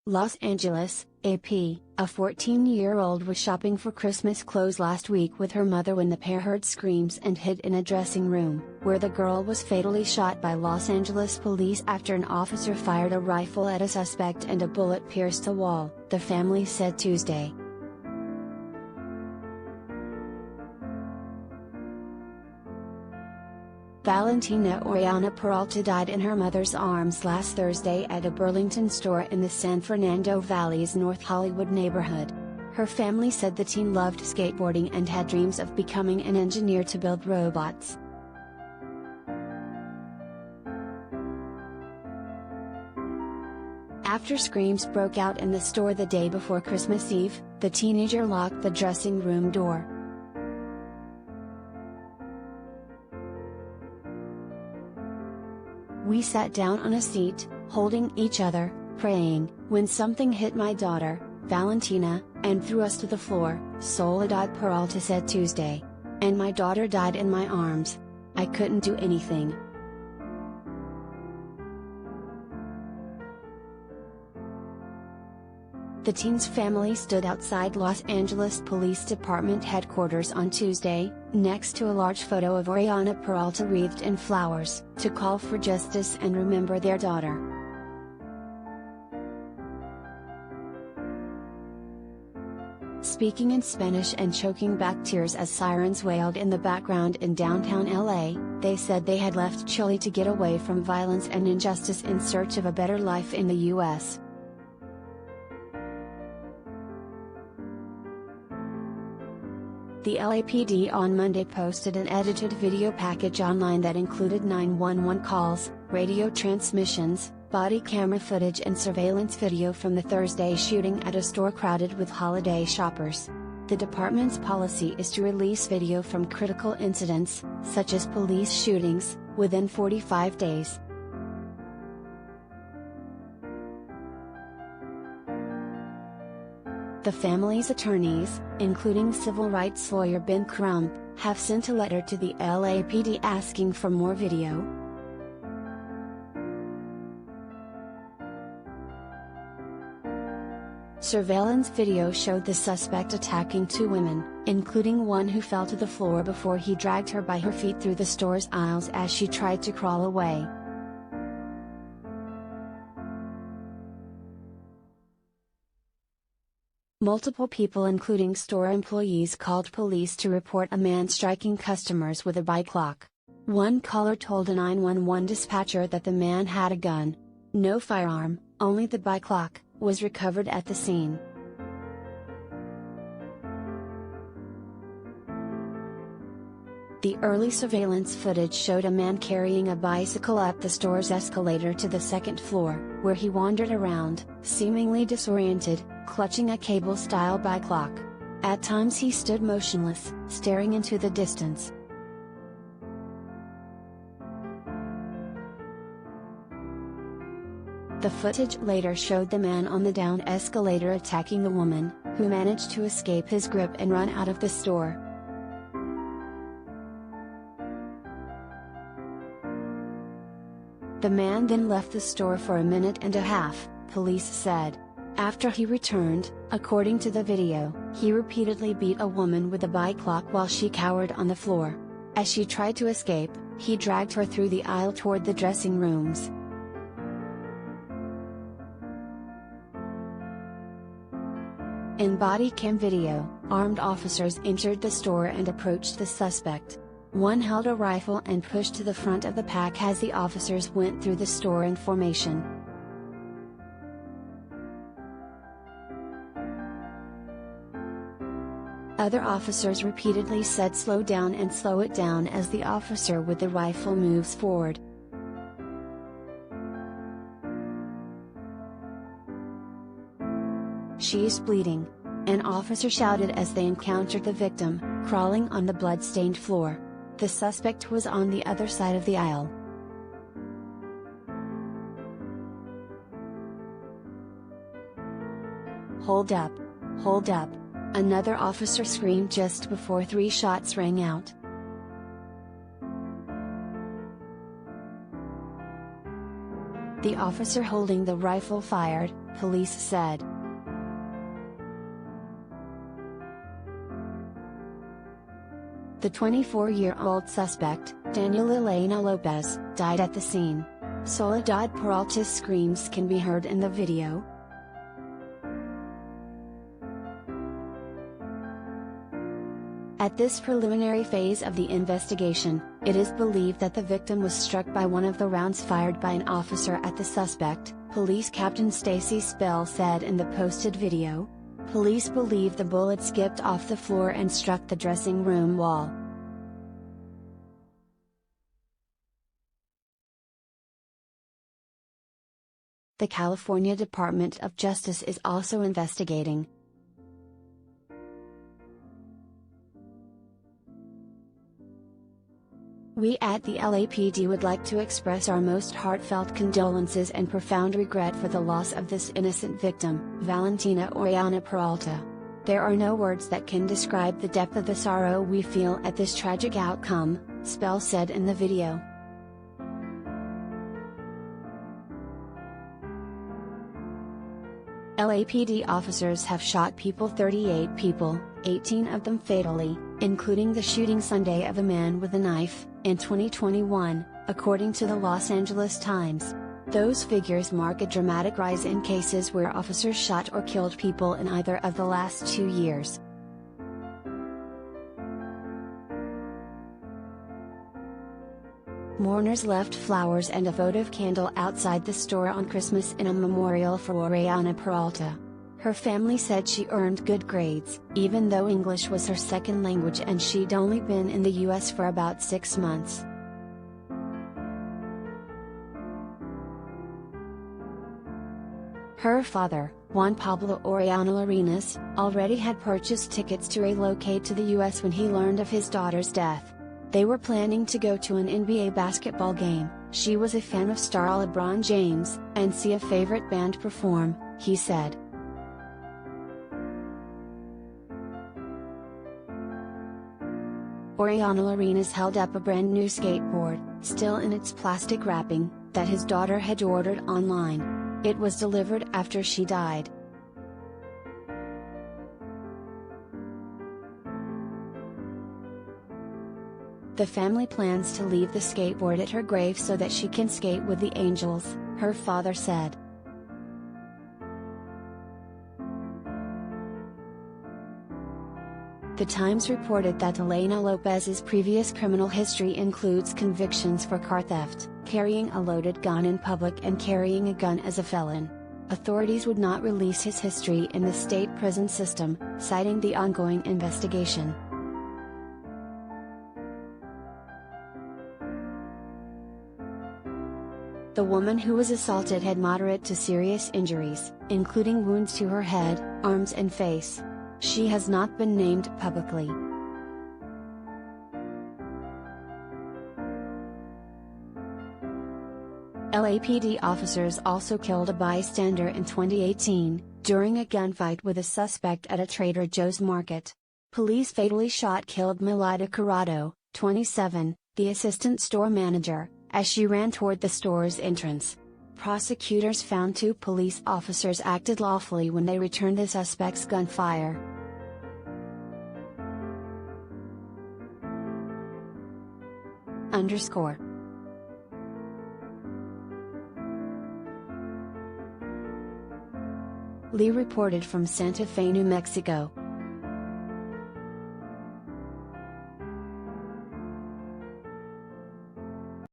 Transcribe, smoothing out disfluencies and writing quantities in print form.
Los Angeles, AP, a 14-year-old was shopping for Christmas clothes last week with her mother when the pair heard screams and hid in a dressing room, where the girl was fatally shot by Los Angeles police after an officer fired a rifle at a suspect and a bullet pierced a wall, the family said Tuesday. Valentina Orellana-Peralta died in her mother's arms last Thursday at a Burlington store in the San Fernando Valley's North Hollywood neighborhood. Her family said the teen loved skateboarding and had dreams of becoming an engineer to build robots. After screams broke out in the store the day before Christmas Eve, the teenager locked the dressing room door. "We sat down on a seat, holding each other, praying, when something hit my daughter, Valentina, and threw us to the floor," Soledad-Peralta said Tuesday. "And my daughter died in my arms. I couldn't do anything." The teen's family stood outside Los Angeles Police Department headquarters on Tuesday, next to a large photo of Orellana-Peralta wreathed in flowers, to call for justice and remember their daughter. Speaking in Spanish and choking back tears as sirens wailed in the background in downtown LA, they said they had left Chile to get away from violence and injustice in search of a better life in the U.S. The LAPD on Monday posted an edited video package online that included 911 calls, radio transmissions, body camera footage and surveillance video from the Thursday shooting at a store crowded with holiday shoppers. The department's policy is to release video from critical incidents, such as police shootings, within 45 days. The family's attorneys, including civil rights lawyer Ben Crump, have sent a letter to the LAPD asking for more video. Surveillance video showed the suspect attacking two women, including one who fell to the floor before he dragged her by her feet through the store's aisles as she tried to crawl away. Multiple people including store employees called police to report a man striking customers with a bike lock. One caller told a 911 dispatcher that the man had a gun. No firearm, only the bike lock, was recovered at the scene. The early surveillance footage showed a man carrying a bicycle up the store's escalator to the second floor, where he wandered around, seemingly disoriented, clutching a cable-style bike lock. At times he stood motionless, staring into the distance. The footage later showed the man on the down escalator attacking the woman, who managed to escape his grip and run out of the store. The man then left the store for a minute and a half, police said. After he returned, according to the video, he repeatedly beat a woman with a bike lock while she cowered on the floor. As she tried to escape, he dragged her through the aisle toward the dressing rooms. In body cam video, armed officers entered the store and approached the suspect. One held a rifle and pushed to the front of the pack as the officers went through the store in formation. Other officers repeatedly said slow down and slow it down as the officer with the rifle moves forward. "She's bleeding," an officer shouted as they encountered the victim, crawling on the blood-stained floor. The suspect was on the other side of the aisle. "Hold up! Hold up!" another officer screamed just before 3 shots rang out. The officer holding the rifle fired, police said. The 24-year-old suspect, Daniel Elena Lopez, died at the scene. Soledad Peralta's screams can be heard in the video. At this preliminary phase of the investigation, it is believed that the victim was struck by one of the rounds fired by an officer at the suspect, Police Captain Stacy Spell said in the posted video. Police believe the bullet skipped off the floor and struck the dressing room wall. The California Department of Justice is also investigating. We at the LAPD would like to express our most heartfelt condolences and profound regret for the loss of this innocent victim, Valentina Orellana-Peralta. There are no words that can describe the depth of the sorrow we feel at this tragic outcome, Spell said in the video. LAPD officers have shot 38 people, 18 of them fatally, including the shooting Sunday of a man with a knife, in 2021, according to the Los Angeles Times. Those figures mark a dramatic rise in cases where officers shot or killed people in either of the last 2 years. Mourners left flowers and a votive candle outside the store on Christmas in a memorial for Orellana-Peralta. Her family said she earned good grades, even though English was her second language and she'd only been in the US for about 6 months. Her father, Juan Pablo Orellana-Arenas, already had purchased tickets to relocate to the US when he learned of his daughter's death. They were planning to go to an NBA basketball game. She was a fan of star LeBron James, and see a favorite band perform, he said. Orellana-Arenas held up a brand new skateboard, still in its plastic wrapping, that his daughter had ordered online. It was delivered after she died. The family plans to leave the skateboard at her grave so that she can skate with the Angels, her father said. The Times reported that Elena Lopez's previous criminal history includes convictions for car theft, carrying a loaded gun in public and carrying a gun as a felon. Authorities would not release his history in the state prison system, citing the ongoing investigation. The woman who was assaulted had moderate to serious injuries, including wounds to her head, arms and face. She has not been named publicly. LAPD officers also killed a bystander in 2018, during a gunfight with a suspect at a Trader Joe's market. Police fatally killed Melida Corrado, 27, the assistant store manager, as she ran toward the store's entrance. Prosecutors found 2 police officers acted lawfully when they returned the suspect's gunfire. Lee reported from Santa Fe, New Mexico.